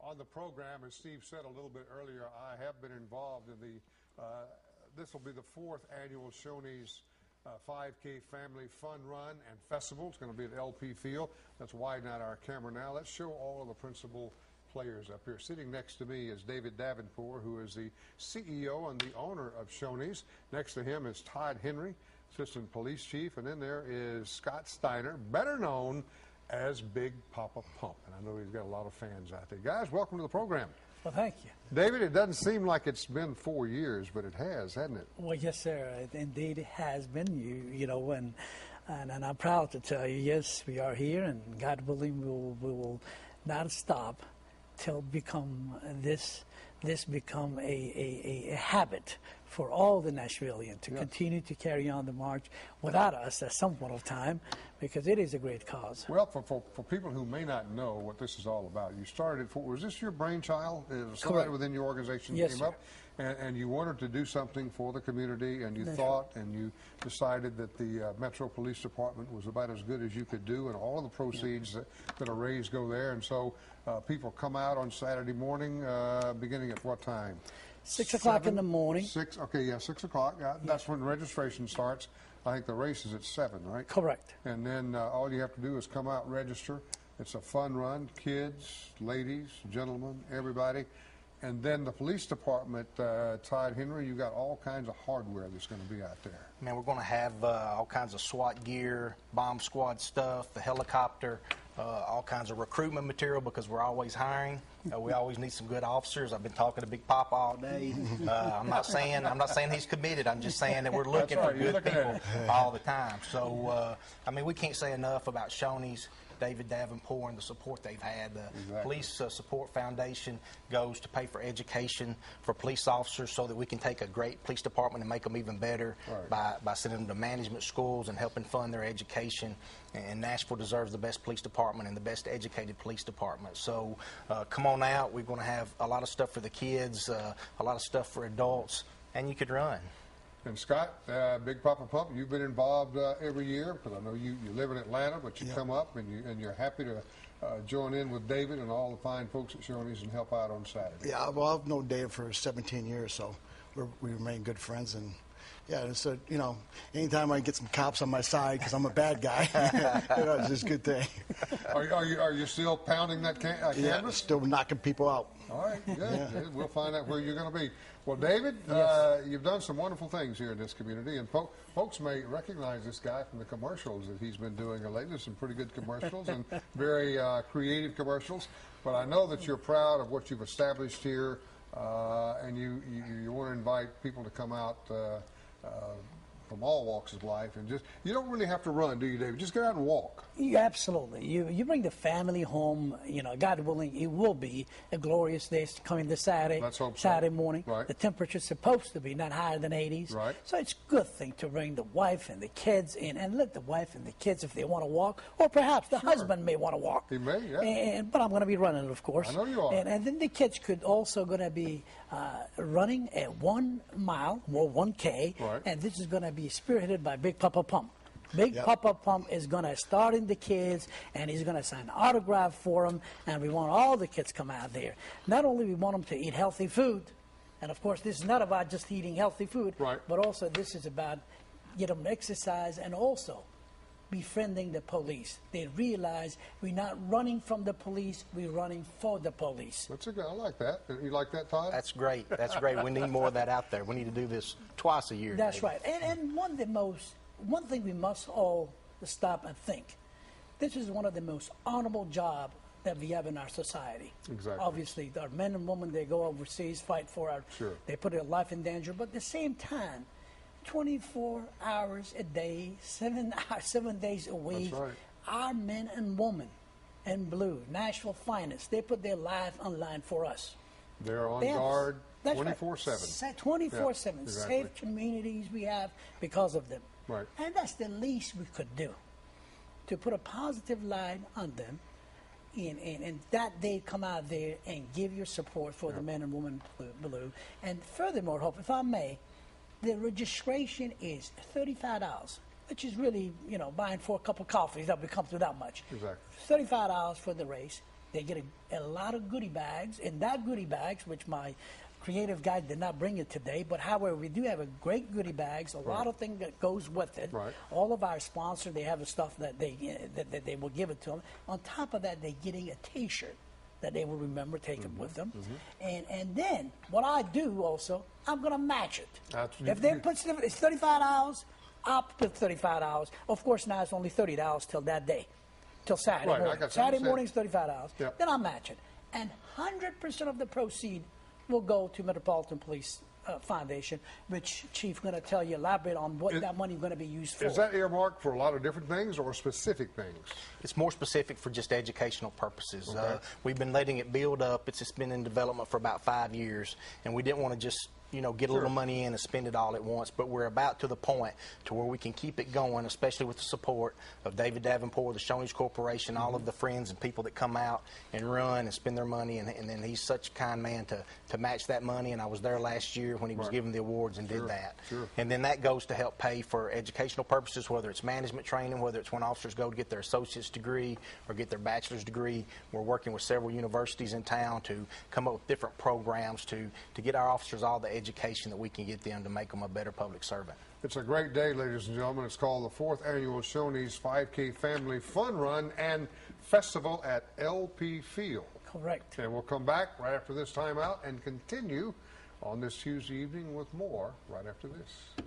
on the program, as Steve said a little bit earlier, I have been involved in the, this will be the 4th annual Shoney's 5K Family Fun Run and Festival. It's going to be at LP Field. Let's widen out our camera now. Let's show all of the principal players up here. Sitting next to me is David Davenport, who is the CEO and the owner of Shoney's. Next to him is Todd Henry, Assistant Police Chief. And then there is Scott Steiner, better known as Big Papa Pump. And I know he's got a lot of fans out there. Guys, welcome to the program. Well, thank you. David, it doesn't seem like it's been 4 years, but it has, hasn't it? Well, yes, sir. Indeed, it has been. You know, and I'm proud to tell you, yes, we are here, and God willing, we will not stop till become this become a habit for all the Nashvilleians to continue to carry on the march without us at some point of time, because it is a great cause. Well, for people who may not know what this is all about, you started, was this your brainchild? Somebody within your organization came up and you wanted to do something for the community, and you thought and you decided that the Metro Police Department was about as good as you could do, and all of the proceeds that are raised go there. And so people come out on Saturday morning, beginning at what time? 6 o'clock in the morning. 6 o'clock. That's when registration starts. I think the race is at 7, right? Correct. And then all you have to do is come out, register. It's a fun run. Kids, ladies, gentlemen, everybody. And then the police department, Todd Henry, you got all kinds of hardware that's going to be out there. Man, we're going to have all kinds of SWAT gear, bomb squad stuff, the helicopter, all kinds of recruitment material, because we're always hiring. We always need some good officers. I've been talking to Big Papa all day. I'm not saying he's committed. I'm just saying that we're looking for good people all the time. So, I mean, we can't say enough about Shoney's, David Davenport, and the support they've had. The Police Support Foundation goes to pay for education for police officers so that we can take a great police department and make them even better by sending them to management schools and helping fund their education. And Nashville deserves the best police department and the best educated police department. So come on out. We're going to have a lot of stuff for the kids, a lot of stuff for adults, and you could run. And Scott, Big Papa Pump, you've been involved every year, because I know you live in Atlanta, but you come up and you're happy to join in with David and all the fine folks at Shoney's and help out on Saturday. Yeah, well, I've known David for 17 years, so we remain good friends. And yeah, so, you know, anytime I can get some cops on my side because I'm a bad guy, you know, it's just a good thing. Are you still pounding that canvas? Yeah, still knocking people out. All right, good. Yeah. We'll find out where you're going to be. Well, David, you've done some wonderful things here in this community, and folks may recognize this guy from the commercials that he's been doing lately. Some pretty good commercials and very creative commercials. But I know that you're proud of what you've established here, and you want to invite people to come out from all walks of life, and just, you don't really have to run, do you, David? Just get out and walk. Absolutely. You bring the family home, you know, God willing, it will be a glorious day coming this Saturday. Let's hope so. Saturday morning. Right. The temperature's supposed to be not higher than 80s. Right. So it's a good thing to bring the wife and the kids in, and let the wife and the kids, if they want to walk, or perhaps the husband may want to walk. He may, yeah. But I'm going to be running, of course. I know you are. And then the kids could also going to be running at 1 mile, or 1K, and this is going to be spearheaded by Big Papa Pump. Big Papa Pump is going to start in the kids, and he's going to sign autograph for them, and we want all the kids come out there. Not only we want them to eat healthy food, and of course this is not about just eating healthy food, but also this is about get them to exercise and also befriending the police. They realize we're not running from the police, we're running for the police. That's a good, I like that. You like that, Todd? That's great. That's great. We need more of that out there. We need to do this twice a year. That's right. And one thing we must all stop and think. This is one of the most honorable jobs that we have in our society. Exactly. Obviously, our men and women, they go overseas, fight for our, they put their life in danger, but at the same time, 24 hours a day, 7 days a week, our men and women in blue, Nashville finest, they put their life on line for us. They're on guard 24/7. 24/7. Safe communities we have because of them. Right. And that's the least we could do, to put a positive light on them, and that they come out there and give your support for the men and women blue. And furthermore, Hope, if I may, the registration is $35, which is really, you know, buying for a cup of coffee that would come through that much. Exactly. $35 for the race. They get a lot of goodie bags, and that goodie bags, which my creative guy did not bring it today, but however, we do have a great goodie bags, a lot of things that goes with it. Right. All of our sponsors, they have the stuff that they will give it to them. On top of that, they're getting a T-shirt that they will remember taking with them. And then what I do also, I'm going to match it. If they put it's $35, I'll put $35. Of course, now it's only $30 till that day, till Saturday Right, morning. Saturday morning is $35. Yep. Then I'll match it. And 100% of the proceed will go to Metropolitan Police Foundation, which Chief going to elaborate on what that money is going to be used for. Is that earmarked for a lot of different things or specific things? It's more specific for just educational purposes. Okay. We've been letting it build up. It's been in development for about 5 years, and we didn't want to just get a little money in and spend it all at once, but we're about to the point to where we can keep it going, especially with the support of David Davenport, the Shoney's Corporation, all of the friends and people that come out and run and spend their money, and then he's such a kind man to match that money, and I was there last year when he was giving the awards and did that. And then that goes to help pay for educational purposes, whether it's management training, whether it's when officers go to get their associate's degree or get their bachelor's degree. We're working with several universities in town to come up with different programs to get our officers all the education that we can get them to make them a better public servant. It's a great day, ladies and gentlemen. It's called the 4th Annual Shoney's 5K Family Fun Run and Festival at LP Field. Correct. And we'll come back right after this timeout and continue on this Tuesday evening with more right after this.